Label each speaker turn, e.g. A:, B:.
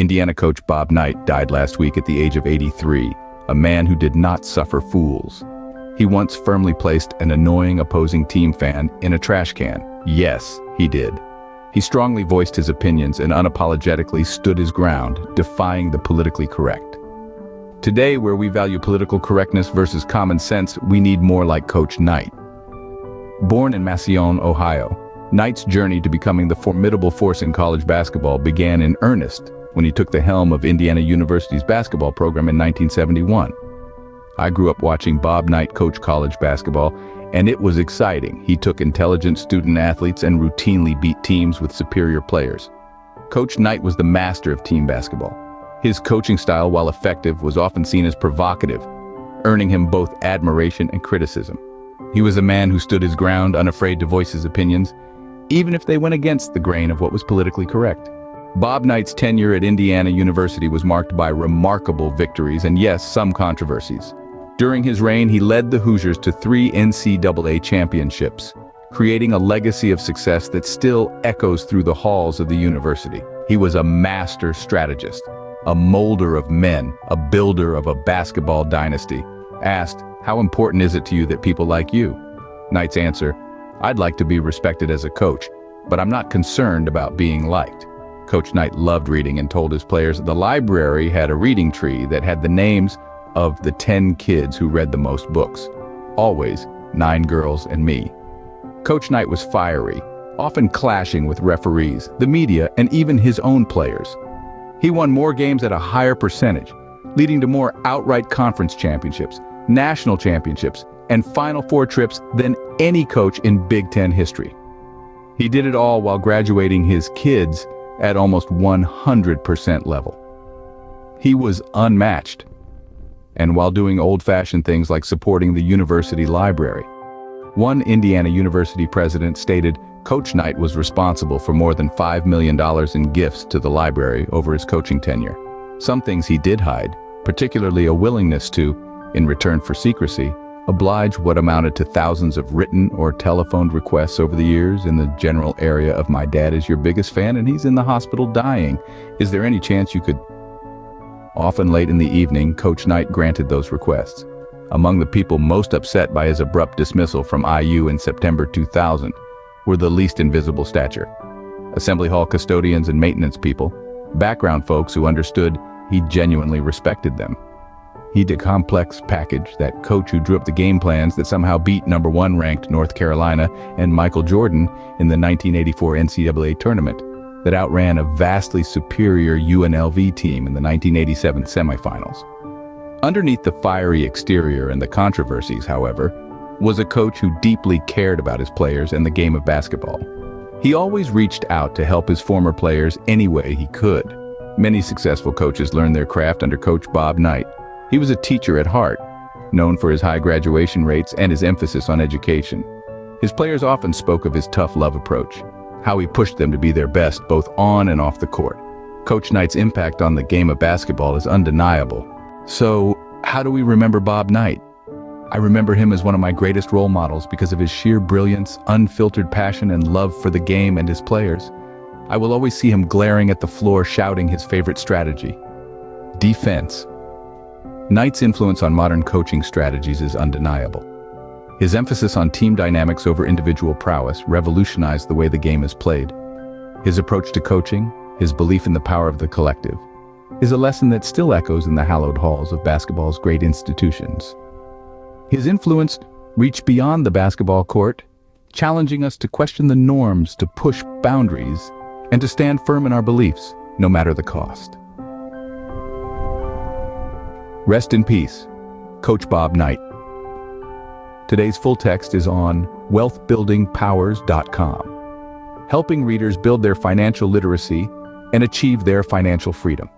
A: Indiana coach Bob Knight died last week at the age of 83, a man who did not suffer fools. He once firmly placed an annoying opposing team fan in a trash can. Yes, he did. He strongly voiced his opinions and unapologetically stood his ground, defying the politically correct. Today, where we value political correctness versus common sense, we need more like Coach Knight. Born in Massillon, Ohio, Knight's journey to becoming the formidable force in college basketball began in earnest when he took the helm of Indiana University's basketball program in 1971. I grew up watching Bob Knight coach college basketball, and it was exciting. He took intelligent student athletes and routinely beat teams with superior players. Coach Knight was the master of team basketball. His coaching style, while effective, was often seen as provocative, earning him both admiration and criticism. He was a man who stood his ground, unafraid to voice his opinions, even if they went against the grain of what was politically correct. Bob Knight's tenure at Indiana University was marked by remarkable victories and, yes, some controversies. During his reign, he led the Hoosiers to 3 NCAA championships, creating a legacy of success that still echoes through the halls of the university. He was a master strategist, a molder of men, a builder of a basketball dynasty. Asked, "How important is it to you that people like you?" Knight's answer, "I'd like to be respected as a coach, but I'm not concerned about being liked." Coach Knight loved reading and told his players that the library had a reading tree that had the names of the 10 kids who read the most books. Always 9 girls and me. Coach Knight was fiery, often clashing with referees, the media, and even his own players. He won more games at a higher percentage, leading to more outright conference championships, national championships, and Final Four trips than any coach in Big Ten history. He did it all while graduating his kids at almost 100% level. He was unmatched, and while doing old-fashioned things like supporting the university library. One Indiana University president stated, Coach Knight was responsible for more than $5 million in gifts to the library over his coaching tenure. Some things he did hide, particularly a willingness to, in return for secrecy, oblige what amounted to thousands of written or telephoned requests over the years in the general area of "My dad is your biggest fan and he's in the hospital dying. Is there any chance you could?" Often late in the evening, Coach Knight granted those requests. Among the people most upset by his abrupt dismissal from IU in September 2000 were the least invisible stature. Assembly hall custodians and maintenance people, background folks who understood he genuinely respected them. He'd a complex package, that coach who drew up the game plans that somehow beat #1 ranked North Carolina and Michael Jordan in the 1984 NCAA tournament, that outran a vastly superior UNLV team in the 1987 semifinals. Underneath the fiery exterior and the controversies, however, was a coach who deeply cared about his players and the game of basketball. He always reached out to help his former players any way he could. Many successful coaches learned their craft under Coach Bob Knight. He was a teacher at heart, known for his high graduation rates and his emphasis on education. His players often spoke of his tough love approach, how he pushed them to be their best both on and off the court. Coach Knight's impact on the game of basketball is undeniable. So, how do we remember Bob Knight? I remember him as one of my greatest role models because of his sheer brilliance, unfiltered passion, and love for the game and his players. I will always see him glaring at the floor shouting his favorite strategy: defense. Knight's influence on modern coaching strategies is undeniable. His emphasis on team dynamics over individual prowess revolutionized the way the game is played. His approach to coaching, his belief in the power of the collective, is a lesson that still echoes in the hallowed halls of basketball's great institutions. His influence reached beyond the basketball court, challenging us to question the norms, to push boundaries, and to stand firm in our beliefs, no matter the cost. Rest in peace, Coach Bob Knight. Today's full text is on wealthbuildingpowers.com, helping readers build their financial literacy and achieve their financial freedom.